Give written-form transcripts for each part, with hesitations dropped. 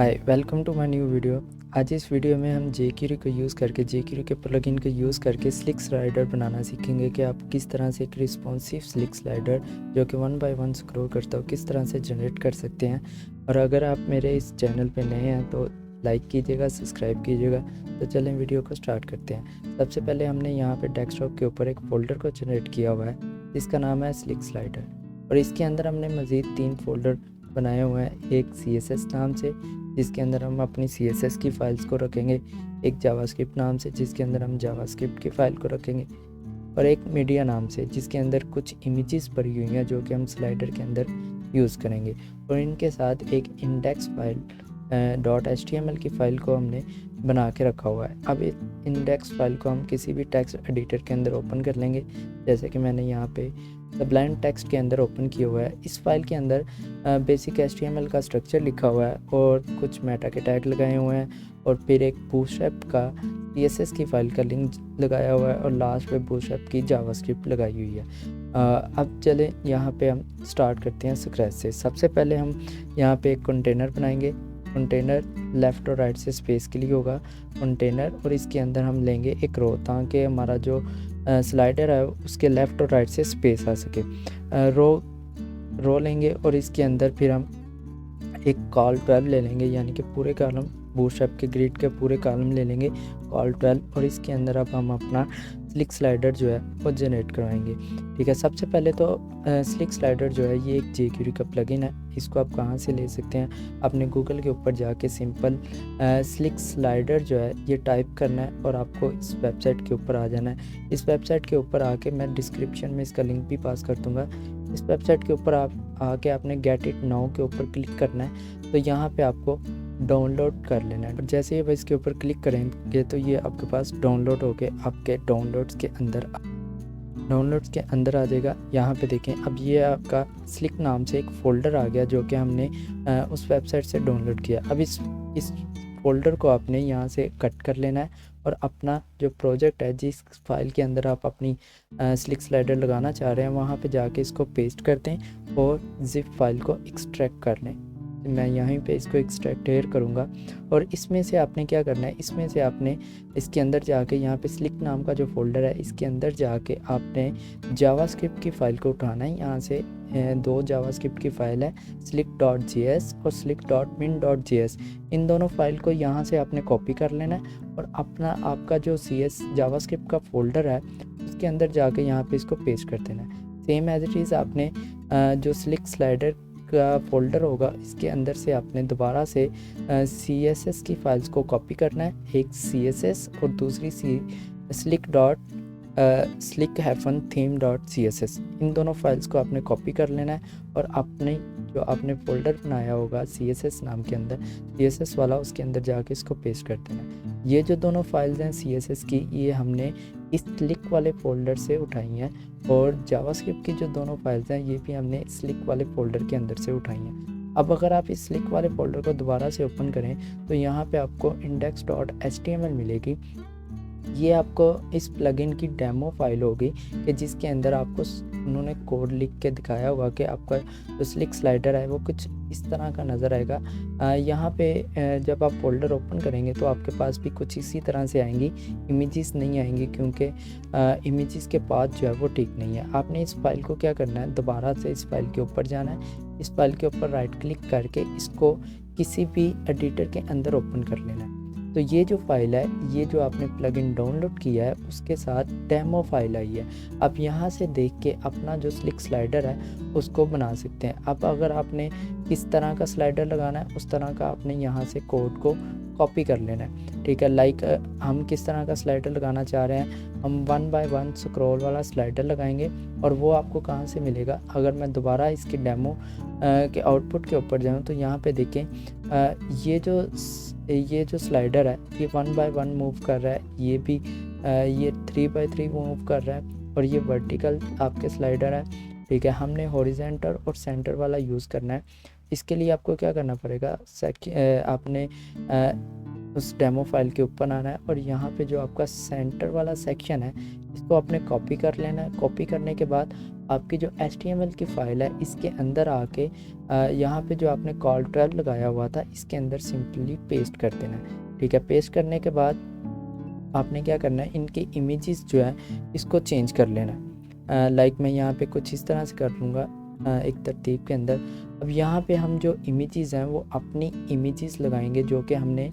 Hi welcome to my new video. आज इस video में हम jQuery को यूज़ करके jQuery के प्लगइन को यूज़ करके स्लिक स्लाइडर बनाना सीखेंगे कि आप किस तरह से एक रिस्पॉन्सिव स्लिक स्लाइडर जो कि 1 बाय 1 स्क्रॉल करता हो किस तरह से जनरेट कर सकते हैं। और अगर आप मेरे इस चैनल पे नए हैं तो लाइक कीजिएगा, सब्सक्राइब कीजिएगा। तो चलें वीडियो को स्टार्ट करते हैं। सबसे पहले हमने यहाँ पर डेस्कटॉप के ऊपर एक फ़ोल्डर को जनरेट किया हुआ है जिसका नाम है स्लिक स्लाइडर, और इसके अंदर हमने मज़ीद 3 फोल्डर बनाए हुए हैं। एक CSS नाम से जिसके अंदर हम अपनी CSS की फ़ाइल्स को रखेंगे, एक जावास्क्रिप्ट नाम से जिसके अंदर हम जावास्क्रिप्ट की फ़ाइल को रखेंगे, और एक मीडिया नाम से जिसके अंदर कुछ इमेजेस भरी हुई हैं जो कि हम स्लाइडर के अंदर यूज़ करेंगे। और इनके साथ एक इंडेक्स फाइल .html की फ़ाइल को हमने बना के रखा हुआ है। अब इस इंडेक्स फाइल को हम किसी भी टेक्स्ट एडिटर के अंदर ओपन कर लेंगे, जैसे कि मैंने यहाँ पे सबलाइन टेक्स्ट के अंदर ओपन किया हुआ है। इस फाइल के अंदर बेसिक HTML का स्ट्रक्चर लिखा हुआ है और कुछ मेटा के टैग लगाए हुए हैं, और फिर एक बूटस्ट्रैप का CSS की फ़ाइल का लिंक लगाया हुआ है, और लास्ट पे बूटस्ट्रैप की जावास्क्रिप्ट लगाई हुई है। अब चले यहाँ पे हम स्टार्ट करते हैं स्क्रैच से। सबसे पहले हम यहाँ पे एक कंटेनर बनाएंगे। कंटेनर लेफ़्ट और राइट से स्पेस के लिए होगा कंटेनर, और इसके अंदर हम लेंगे एक रो ताकि हमारा जो स्लाइडर है उसके लेफ़्ट और राइट से स्पेस आ सके। रो लेंगे और इसके अंदर फिर हम एक कॉल 12 ले लेंगे, यानी कि पूरे कॉलम बूटस्ट्रैप के ग्रिड के पूरे कॉलम ले लेंगे कॉल 12, और इसके अंदर अब हम अपना स्लिक स्लाइडर जो है वो जनरेट करवाएंगे। ठीक है, सबसे पहले तो स्लिक स्लाइडर जो है ये एक jQuery का प्लगइन है। इसको आप कहाँ से ले सकते हैं? आपने गूगल के ऊपर जाके सिंपल स्लिक स्लाइडर जो है ये टाइप करना है और आपको इस वेबसाइट के ऊपर आ जाना है। इस वेबसाइट के ऊपर आके मैं डिस्क्रिप्शन में इसका लिंक भी पास कर दूँगा। इस वेबसाइट के ऊपर आप आके आपने गेट इट नाउ के ऊपर क्लिक करना है, तो यहाँ पे आपको डाउनलोड कर लेना है। और जैसे ही इसके ऊपर क्लिक करेंगे तो ये आपके पास डाउनलोड होके आपके डाउनलोड्स के अंदर आ जाएगा। यहाँ पे देखें, अब ये आपका स्लिक नाम से एक फ़ोल्डर आ गया जो कि हमने उस वेबसाइट से डाउनलोड किया। अब इस फ़ोल्डर को आपने यहाँ से कट कर लेना है, और अपना जो प्रोजेक्ट है जिस फाइल के अंदर आप अपनी स्लिक स्लाइडर लगाना चाह रहे हैं वहाँ पे जाके इसको पेस्ट कर दें और ज़िप फाइल को एक्सट्रैक्ट कर लें। मैं यहीं पे इसको एक्सट्रैक्ट हेयर करूँगा, और इसमें से आपने क्या करना है, इसमें से आपने इसके अंदर जाके यहाँ पे स्लिक नाम का जो फ़ोल्डर है इसके अंदर जाके आपने जावास्क्रिप्ट की फ़ाइल को उठाना है। यहाँ से 2 जावास्क्रिप्ट की फ़ाइल है, slick.js और slick.min.js। इन दोनों फाइल को यहाँ से आपने कॉपी कर लेना है, और अपना आपका जो जावास्क्रिप्ट का फ़ोल्डर है उसके अंदर जाके यहाँ पे इसको पेस्ट कर देना है। सेम एज इट इज़ आपने जो स्लिक स्लाइडर का फ़ोल्डर होगा इसके अंदर से आपने दोबारा से CSS की फ़ाइल्स को कॉपी करना है, एक CSS और दूसरी slick-theme.css। इन दोनों फाइल्स को आपने कॉपी कर लेना है, और अपने जो आपने फ़ोल्डर बनाया होगा CSS नाम के अंदर, CSS वाला, उसके अंदर जाके इसको पेस्ट कर देना है। ये जो दोनों फाइल्स हैं CSS की, ये हमने इस स्लिक वाले फ़ोल्डर से उठाई हैं, और जावास्क्रिप्ट की जो दोनों फाइल्स हैं ये भी हमने स्लिक वाले फ़ोल्डर के अंदर से उठाई हैं। अब अगर आप इस स्लिक वाले फ़ोल्डर को दोबारा से ओपन करें तो यहाँ पे आपको index.html मिलेगी। ये आपको इस प्लगइन की डेमो फाइल होगी कि जिसके अंदर आपको उन्होंने कोड लिख के दिखाया होगा कि आपका जो स्लिक स्लाइडर है वो कुछ इस तरह का नज़र आएगा। यहाँ पे जब आप फोल्डर ओपन करेंगे तो आपके पास भी कुछ इसी तरह से आएंगी, इमेजेस नहीं आएंगी क्योंकि इमेजेस के पाथ जो है वो ठीक नहीं है। आपने इस फाइल को क्या करना है, दोबारा से इस फाइल के ऊपर जाना है, इस फाइल के ऊपर राइट क्लिक करके इसको किसी भी एडिटर के अंदर ओपन कर लेना है। तो ये जो फाइल है, ये जो आपने प्लगइन डाउनलोड किया है उसके साथ डेमो फाइल आई है। आप यहाँ से देख के अपना जो स्लिक स्लाइडर है उसको बना सकते हैं। अब अगर आपने किस तरह का स्लाइडर लगाना है उस तरह का आपने यहाँ से कोड को कॉपी कर लेना है। ठीक है, लाइक हम किस तरह का स्लाइडर लगाना चाह रहे हैं, हम 1 बाय 1 स्क्रॉल वाला स्लाइडर लगाएंगे, और वो आपको कहाँ से मिलेगा। अगर मैं दोबारा इसके डेमो के आउटपुट के ऊपर जाऊँ तो यहाँ पे देखें, ये जो स्लाइडर है ये 1 बाय 1 मूव कर रहा है, ये भी ये 3 बाय 3 मूव कर रहा है, और ये वर्टिकल आपके स्लाइडर है। ठीक है, हमने हॉरिजॉन्टल और सेंटर वाला यूज़ करना है। इसके लिए आपको क्या करना पड़ेगा, आपने उस डेमो फाइल के ऊपर आना है और यहाँ पे जो आपका सेंटर वाला सेक्शन है इसको आपने कॉपी कर लेना है। कॉपी करने के बाद आपकी जो HTML की फ़ाइल है इसके अंदर आके यहाँ पे जो आपने col12 लगाया हुआ था इसके अंदर सिंपली पेस्ट कर देना है। ठीक है, पेस्ट करने के बाद आपने क्या करना है, इनके इमेजेस जो है इसको चेंज कर लेना है। लाइक मैं यहाँ पे कुछ इस तरह से कर लूँगा एक तरतीब के अंदर। अब यहाँ पे हम जो इमेजेस हैं वो अपनी इमेजेस लगाएंगे जो कि हमने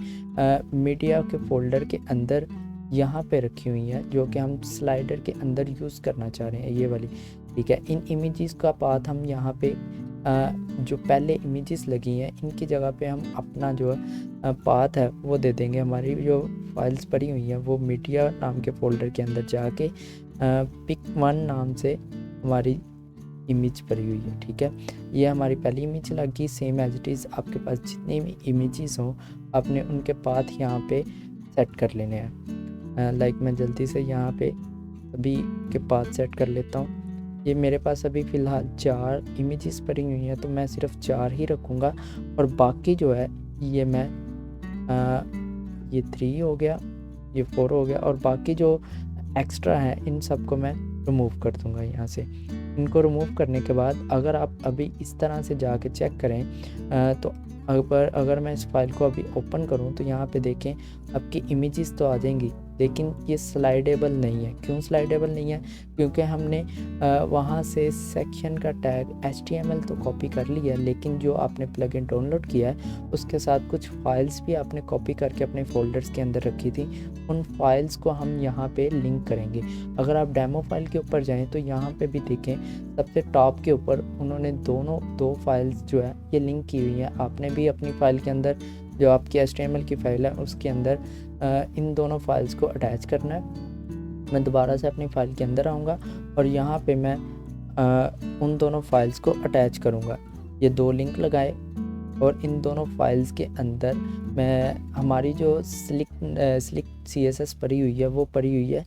मीडिया के फोल्डर के अंदर यहाँ पे रखी हुई है, जो कि हम स्लाइडर के अंदर यूज़ करना चाह रहे हैं, ये वाली। ठीक है, इन इमेजेस का पाथ हम यहाँ पे जो पहले इमेजेस लगी हैं इनकी जगह पे हम अपना जो पाथ है वो दे देंगे। हमारी जो फाइल्स पड़ी हुई हैं वो मीडिया नाम के फोल्डर के अंदर जाके pic1 नाम से हमारी इमेज पड़ी हुई है। ठीक है, ये हमारी पहली इमेज लगी। सेम एज इट इज़ आपके पास जितनी भी इमेजेस हों आपने उनके पाथ यहाँ पे सेट कर लेने हैं। लाइक मैं जल्दी से यहाँ पे अभी के पाथ सेट कर लेता हूँ। ये मेरे पास अभी फ़िलहाल 4 इमेजेस पड़ी हुई हैं तो मैं सिर्फ 4 ही रखूँगा और बाकी जो है ये मैं ये 3 हो गया, ये 4 हो गया और बाकी जो एक्स्ट्रा है इन सब को मैं रिमूव कर दूँगा यहाँ से। इनको रिमूव करने के बाद अगर आप अभी इस तरह से जाके चेक करें तो अगर मैं इस फाइल को अभी ओपन करूं तो यहाँ पे देखें आपकी इमेजेस तो आ जाएंगी लेकिन ये स्लाइडेबल नहीं है। क्यों स्लाइडेबल नहीं है? क्योंकि हमने वहाँ से सेक्शन का टैग HTML तो कॉपी कर लिया है लेकिन जो आपने प्लगइन डाउनलोड किया है उसके साथ कुछ फाइल्स भी आपने कॉपी करके अपने फोल्डर्स के अंदर रखी थी, उन फाइल्स को हम यहाँ पे लिंक करेंगे। अगर आप डेमो फाइल के ऊपर जाएं तो यहाँ पे भी देखें सबसे टॉप के ऊपर उन्होंने दो फाइल्स जो है ये लिंक की हुई है। आपने भी अपनी फ़ाइल के अंदर जो आपकी HTML की फ़ाइल है उसके अंदर इन दोनों फाइल्स को अटैच करना है। मैं दोबारा से अपनी फ़ाइल के अंदर आऊँगा और यहाँ पे मैं उन दोनों फाइल्स को अटैच करूँगा। ये 2 लिंक लगाए और इन दोनों फाइल्स के अंदर मैं हमारी जो स्लिक CSS पड़ी हुई है वो पड़ी हुई है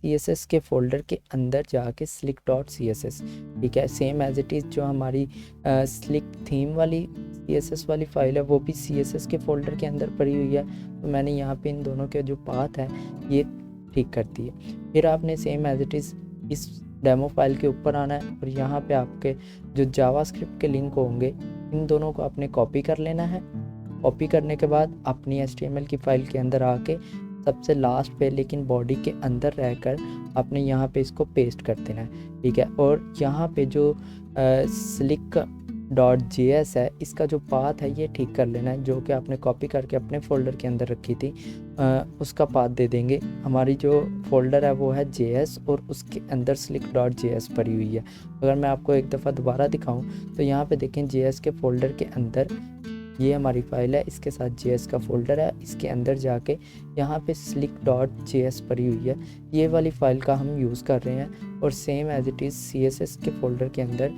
CSS के फोल्डर के अंदर जाके slick.css। ठीक है, सेम एज इट इज़ जो हमारी स्लिक थीम वाली CSS वाली फ़ाइल है वो भी CSS के फोल्डर के अंदर पड़ी हुई है। तो मैंने यहाँ पे इन दोनों के जो पाथ हैं ये ठीक कर दिए। फिर आपने सेम एज इट इज़ इस डेमो फाइल के ऊपर आना है और यहाँ पे आपके जो जावास्क्रिप्ट के लिंक होंगे इन दोनों को आपने कॉपी कर लेना है। कॉपी करने के बाद अपनी HTML की फ़ाइल के अंदर आके सबसे लास्ट पे लेकिन बॉडी के अंदर रहकर आपने यहाँ पे इसको पेस्ट कर देना है। ठीक है, और यहाँ पे जो slick.js है इसका जो पाथ है ये ठीक कर लेना है, जो कि आपने कॉपी करके अपने फोल्डर के अंदर रखी थी उसका पाथ दे देंगे। हमारी जो फोल्डर है वो है JS और उसके अंदर slick.js पड़ी हुई है। अगर मैं आपको एक दफ़ा दोबारा दिखाऊं तो यहाँ पे देखें JS के फोल्डर के अंदर ये हमारी फ़ाइल है, इसके साथ JS का फोल्डर है, इसके अंदर जाके यहाँ पे slick.js पड़ी हुई है, ये वाली फ़ाइल का हम यूज़ कर रहे हैं। और same as it is CSS के फोल्डर के अंदर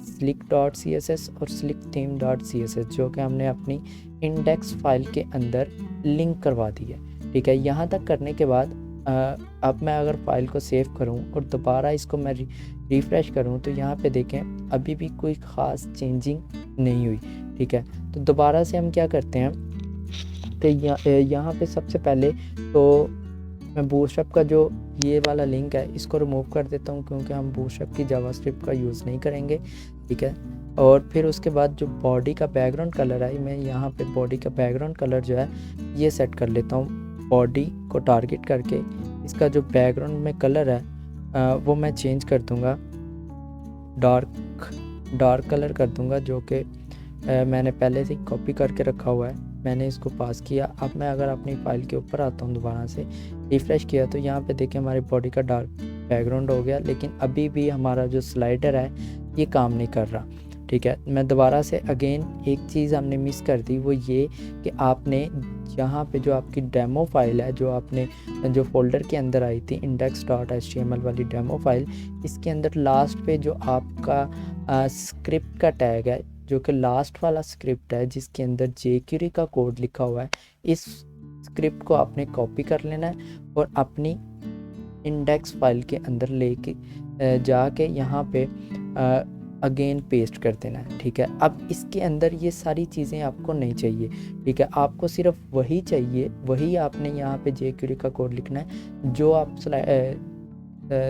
slick.css और slicktheme.css जो कि हमने अपनी इंडेक्स फाइल के अंदर लिंक करवा दी है। ठीक है, यहाँ तक करने के बाद अब मैं अगर फ़ाइल को सेव करूँ और दोबारा इसको मैं रिफ़्रेश करूँ तो यहाँ पे देखें अभी भी कोई ख़ास चेंजिंग नहीं हुई। ठीक है, तो दोबारा से हम क्या करते हैं तो यहाँ पे सबसे पहले तो मैं बूटस्ट्रैप का जो ये वाला लिंक है इसको रिमूव कर देता हूँ क्योंकि हम बूटस्ट्रैप की जावास्क्रिप्ट का यूज़ नहीं करेंगे। ठीक है, और फिर उसके बाद जो बॉडी का बैकग्राउंड कलर है मैं यहाँ पे बॉडी का बैकग्राउंड कलर जो है ये सेट कर लेता हूँ। बॉडी को टारगेट करके इसका जो बैकग्राउंड में कलर है वो मैं चेंज कर दूँगा, डार्क कलर कर दूँगा, जो कि मैंने पहले से कॉपी करके रखा हुआ है। मैंने इसको पास किया। अब मैं अगर अपनी फ़ाइल के ऊपर आता हूँ दोबारा से रिफ़्रेश किया तो यहाँ पे देखिए हमारी बॉडी का डार्क बैकग्राउंड हो गया, लेकिन अभी भी हमारा जो स्लाइडर है ये काम नहीं कर रहा। ठीक है, मैं दोबारा से अगेन एक चीज़ हमने मिस कर दी, वो ये कि आपने यहाँ पे जो आपकी डेमो फाइल है जो आपने जो फोल्डर के अंदर आई थी index.html वाली डेमो फाइल, इसके अंदर लास्ट पे जो आपका स्क्रिप्ट का टैग है जो कि लास्ट वाला स्क्रिप्ट है जिसके अंदर jQuery का कोड लिखा हुआ है, इस स्क्रिप्ट को आपने कॉपी कर लेना है और अपनी इंडेक्स फाइल के अंदर लेके जाके यहाँ पे अगेन पेस्ट कर देना है। ठीक है, अब इसके अंदर ये सारी चीज़ें आपको नहीं चाहिए। ठीक है, आपको सिर्फ वही चाहिए, वही आपने यहाँ पे jQuery का कोड लिखना है जो आप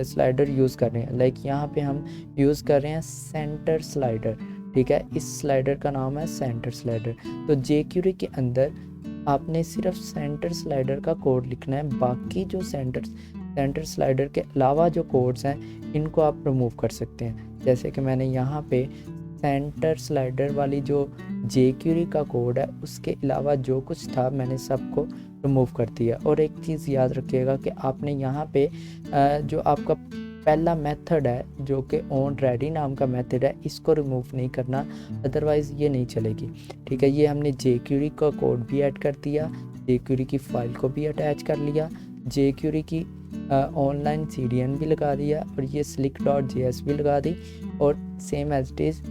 स्लाइडर यूज़ कर रहे हैं। लाइक यहाँ पे हम यूज़ कर रहे हैं सेंटर स्लाइडर। ठीक है, इस स्लाइडर का नाम है सेंटर स्लाइडर। तो jQuery के अंदर आपने सिर्फ सेंटर स्लाइडर का कोड लिखना है, बाकी जो सेंटर स्लाइडर के अलावा जो कोड्स हैं इनको आप रिमूव कर सकते हैं। जैसे कि मैंने यहाँ पे सेंटर स्लाइडर वाली जो jQuery का कोड है उसके अलावा जो कुछ था मैंने सबको रिमूव कर दिया। और एक चीज़ याद रखिएगा कि आपने यहाँ पे जो आपका पहला मेथड है जो कि ऑन रेडी नाम का मेथड है, इसको रिमूव नहीं करना, अदरवाइज़ ये नहीं चलेगी। ठीक है, ये हमने jQuery का कोड भी ऐड कर दिया, jQuery की फ़ाइल को भी अटैच कर लिया, jQuery की ऑनलाइन CDN भी लगा दिया, और ये slick.js भी लगा दी, और same as it is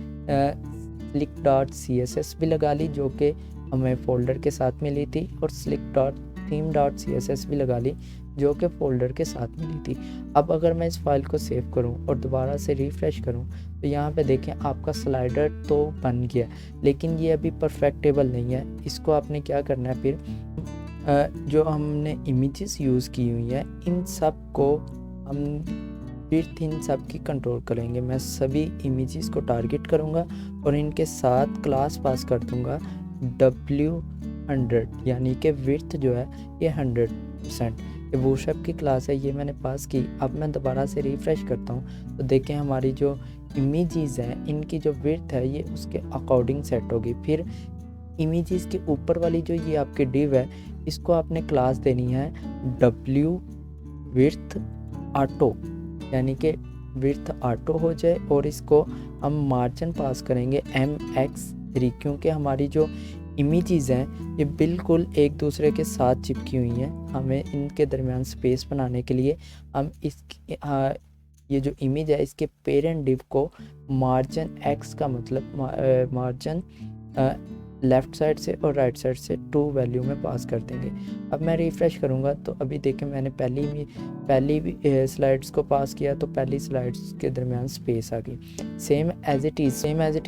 slick.css भी लगा ली जो कि हमें फ़ोल्डर के साथ मिली थी, और slick.theme.css भी लगा ली जो कि फ़ोल्डर के साथ मिली थी। अब अगर मैं इस फाइल को सेव करूं और दोबारा से रिफ़्रेश करूं तो यहाँ पे देखें आपका स्लाइडर तो बन गया, लेकिन ये अभी परफेक्टेबल नहीं है। इसको आपने क्या करना है, फिर जो हमने इमेजेस यूज़ की हुई है इन सब को हम विड्थ इन सब की कंट्रोल करेंगे। मैं सभी इमेजेस को टारगेट करूँगा और इनके साथ क्लास पास कर दूँगा W100, यानी कि विड्थ जो है ये 100%। ये बूटस्ट्रैप की क्लास है, ये मैंने पास की। अब मैं दोबारा से रिफ़्रेश करता हूँ तो देखें हमारी जो इमेजेस हैं इनकी जो विड्थ है ये उसके अकॉर्डिंग सेट होगी। फिर इमेजेस के ऊपर वाली जो ये आपकी डिव है इसको आपने क्लास देनी है W विड्थ ऑटो, यानी कि विड्थ ऑटो हो जाए, और इसको हम मार्जिन पास करेंगे MX3, क्योंकि हमारी जो इमेजेस हैं ये बिल्कुल एक दूसरे के साथ चिपकी हुई हैं। हमें इनके दरमियान स्पेस बनाने के लिए हम ये जो इमेज है इसके पेरेंट डिव को मार्जिन X का मतलब मार्जिन लेफ़्ट साइड से और राइट साइड से 2 वैल्यू में पास कर देंगे। अब मैं रिफ़्रेश करूँगा तो अभी देखें मैंने पहली स्लाइड्स को पास किया तो पहली स्लाइड्स के दरमियान स्पेस आ गई। सेम एज इट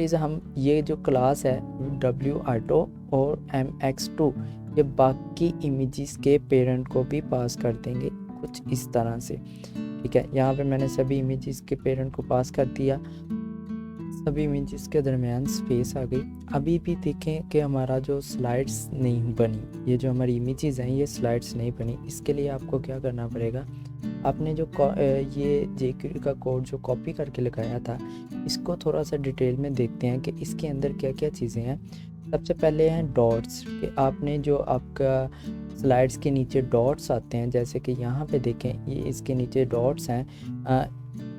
इज़ हम ये जो क्लास है W ऑटो और MX2 ये बाकी इमेजेस के पेरेंट को भी पास कर देंगे कुछ इस तरह से। ठीक है, यहाँ पे मैंने सभी इमेजेस के पेरेंट को पास कर दिया, सभी इमेजेस के दरमियान स्पेस आ गई। अभी भी देखें कि हमारा जो स्लाइड्स नहीं बनी, ये जो हमारी इमेजेस हैं ये स्लाइड्स नहीं बनी। इसके लिए आपको क्या करना पड़ेगा, आपने जो ये jQuery का कोड जो कॉपी करके लगाया था इसको थोड़ा सा डिटेल में देखते हैं कि इसके अंदर क्या क्या चीज़ें हैं। सबसे पहले हैं डॉट्स, कि आपने जो आपका स्लाइड्स के नीचे डॉट्स आते हैं, जैसे कि यहाँ पे देखें ये इसके नीचे डॉट्स हैं,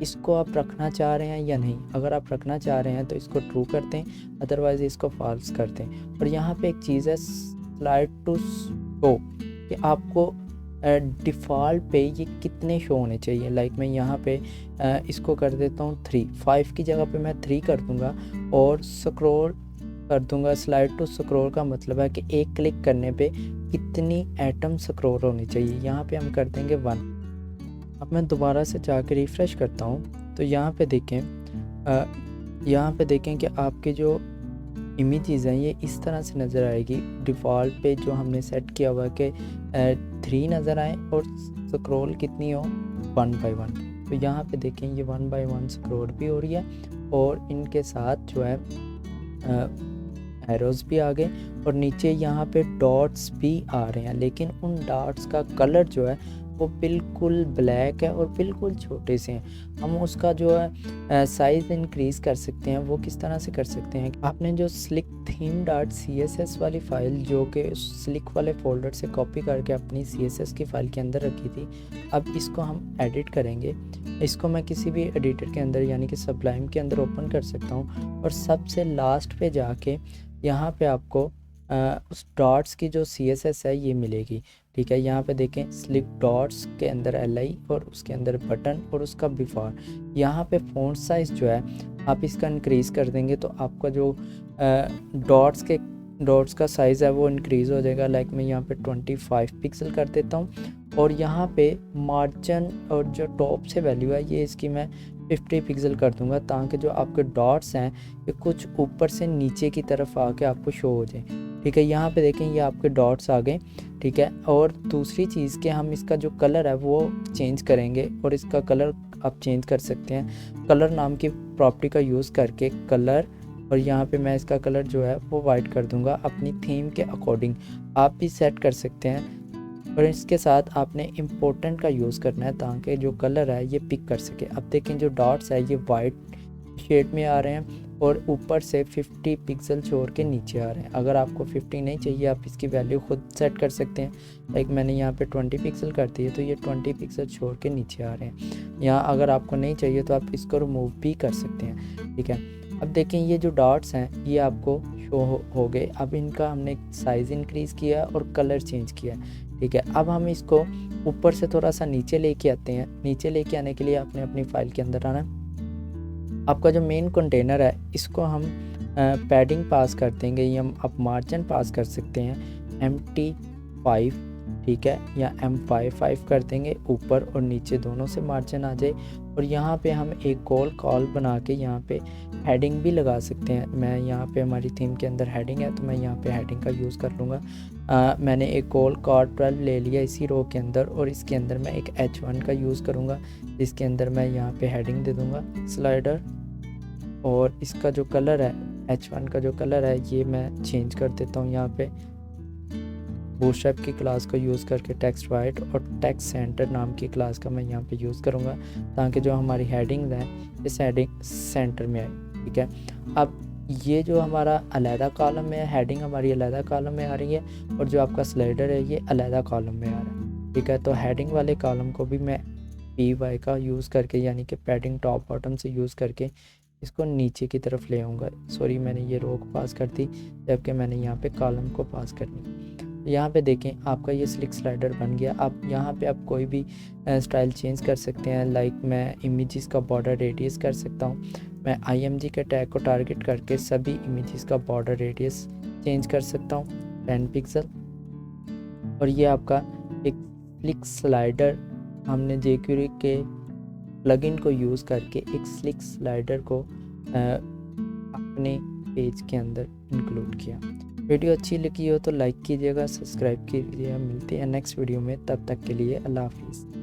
इसको आप रखना चाह रहे हैं या नहीं। अगर आप रखना चाह रहे हैं तो इसको ट्रू कर दें, अदरवाइज़ इसको फॉल्स कर दें। और यहाँ पे एक चीज़ है स्लाइड टू शो, कि आपको डिफ़ॉल्ट पे ये कितने शो होने चाहिए। लाइक मैं यहाँ पे इसको कर देता हूँ 5 की जगह पे मैं 3 कर दूँगा और स्क्रॉल कर दूँगा। स्लाइड टू स्क्रॉल का मतलब है कि एक क्लिक करने पे कितनी एटम स्क्रॉल होनी चाहिए, यहाँ पे हम कर देंगे 1। अब मैं दोबारा से जाकर रिफ़्रेश करता हूँ तो यहाँ पे देखें कि आपके जो इमेजेस हैं ये इस तरह से नज़र आएगी। डिफ़ॉल्ट पे जो हमने सेट किया हुआ है कि 3 नज़र आए और स्क्रॉल कितनी हो 1 बाय 1। तो यहाँ पे देखें ये 1 बाय 1 स्क्रॉल भी हो रही है और इनके साथ जो है एरोज़ भी आ गए और नीचे यहाँ पे डॉट्स भी आ रहे हैं, लेकिन उन डॉट्स का कलर जो है वो बिल्कुल ब्लैक है और बिल्कुल छोटे से हैं। हम उसका जो है साइज़ इंक्रीज़ कर सकते हैं। वो किस तरह से कर सकते हैं, आपने जो slicktheme.css वाली फ़ाइल जो कि स्लिक वाले फ़ोल्डर से कॉपी करके अपनी CSS की फ़ाइल के अंदर रखी थी, अब इसको हम एडिट करेंगे। इसको मैं किसी भी एडिटर के अंदर यानी कि सबलाइम के अंदर ओपन कर सकता हूँ और सबसे लास्ट पे जाके यहाँ पे आपको उस डॉट्स की जो CSS है ये मिलेगी। ठीक है, यहाँ पे देखें स्लिक डॉट्स के अंदर LI और उसके अंदर बटन और उसका बिफोर। यहाँ पे फ़ॉन्ट साइज़ जो है आप इसका इंक्रीज़ कर देंगे तो आपका जो डॉट्स का साइज़ है वो इंक्रीज़ हो जाएगा। लाइक मैं यहाँ पे 25 पिक्सल कर देता हूँ और यहाँ पे मार्जिन और जो टॉप से वैल्यू है ये इसकी मैं 50 पिक्सल कर दूंगा, ताकि जो आपके डॉट्स हैं ये कुछ ऊपर से नीचे की तरफ आके आपको शो हो जाए। ठीक है, यहाँ पे देखें ये आपके डॉट्स आ गए। ठीक है, और दूसरी चीज़ कि हम इसका जो कलर है वो चेंज करेंगे, और इसका कलर आप चेंज कर सकते हैं कलर नाम की प्रॉपर्टी का यूज़ करके। कलर, और यहाँ पे मैं इसका कलर जो है वो वाइट कर दूंगा अपनी थीम के अकॉर्डिंग, आप भी सेट कर सकते हैं। और इसके साथ आपने इम्पोर्टेंट का यूज़ करना है ताकि जो कलर है ये पिक कर सके। अब देखें जो डॉट्स है ये वाइट शेड में आ रहे हैं और ऊपर से 50 पिक्सल छोड़ के नीचे आ रहे हैं। अगर आपको 50 नहीं चाहिए आप इसकी वैल्यू खुद सेट कर सकते हैं। लाइक मैंने यहाँ पे 20 पिक्सल कर दी है तो ये 20 पिक्सल छोड़ के नीचे आ रहे हैं। यहाँ अगर आपको नहीं चाहिए तो आप इसको रिमूव भी कर सकते हैं। ठीक है, अब देखें ये जो डॉट्स हैं ये आपको शो हो गए। अब इनका हमने साइज़ इंक्रीज़ किया और कलर चेंज किया। ठीक है, अब हम इसको ऊपर से थोड़ा सा नीचे लेके आते हैं। नीचे लेके आने के लिए आपने अपनी फ़ाइल के अंदर आना। आपका जो मेन कंटेनर है इसको हम पैडिंग पास कर देंगे, या आप मार्जिन पास कर सकते हैं MT5। ठीक है, या M5 कर देंगे, ऊपर और नीचे दोनों से मार्जिन आ जाए। और यहाँ पे हम एक गोल कॉल बना के यहाँ पे हेडिंग भी लगा सकते हैं। मैं यहाँ पे हमारी थीम के अंदर हेडिंग है तो मैं यहाँ पे हेडिंग का यूज़ कर लूँगा। मैंने एक गोल कॉल 12 ले लिया इसी रो के अंदर, और इसके अंदर मैं एक H1 का यूज़ करूँगा, जिसके अंदर मैं यहाँ पे हेडिंग दे दूँगा स्लाइडर। और इसका जो कलर है H1 का जो कलर है ये मैं चेंज कर देता हूँ। यहाँ पे बूटस्ट्रैप की क्लास को यूज़ करके टेक्स्ट वाइट और टेक्स्ट सेंटर नाम की क्लास का मैं यहाँ पे यूज़ करूँगा, ताकि जो हमारी हेडिंग है इस हेडिंग सेंटर में आए। ठीक है, अब ये जो हमारा अलहदा कॉलम है, हेडिंग हमारी अलहदा कॉलम में आ रही है, और जो आपका स्लाइडर है ये अलहदा कॉलम में आ रहा है। ठीक है, तो हेडिंग वाले कॉलम को भी मैं PY का यूज़ करके, यानी कि पैडिंग टॉप बॉटम से यूज़ करके इसको नीचे की तरफ ले आऊँगा। सॉरी, मैंने ये रो को पास कर दी जबकि मैंने यहाँ पे कॉलम को पास करनी। यहाँ पे देखें आपका ये स्लिक स्लाइडर बन गया। अब यहाँ पे आप कोई भी स्टाइल चेंज कर सकते हैं। लाइक मैं इमेजेस का बॉर्डर रेडियस कर सकता हूँ। मैं IMG के टैग को टारगेट करके सभी इमेजेस का बॉर्डर रेडियस चेंज कर सकता हूँ 10 पिक्सल। और ये आपका एक स्लिक स्लाइडर, हमने jQuery के प्लगइन को यूज़ करके एक स्लिक स्लाइडर को अपने पेज के अंदर इंक्लूड किया। वीडियो अच्छी लगी हो तो लाइक कीजिएगा, सब्सक्राइब कीजिएगा। मिलते हैं नेक्स्ट वीडियो में, तब तक के लिए अल्लाह हाफिज़।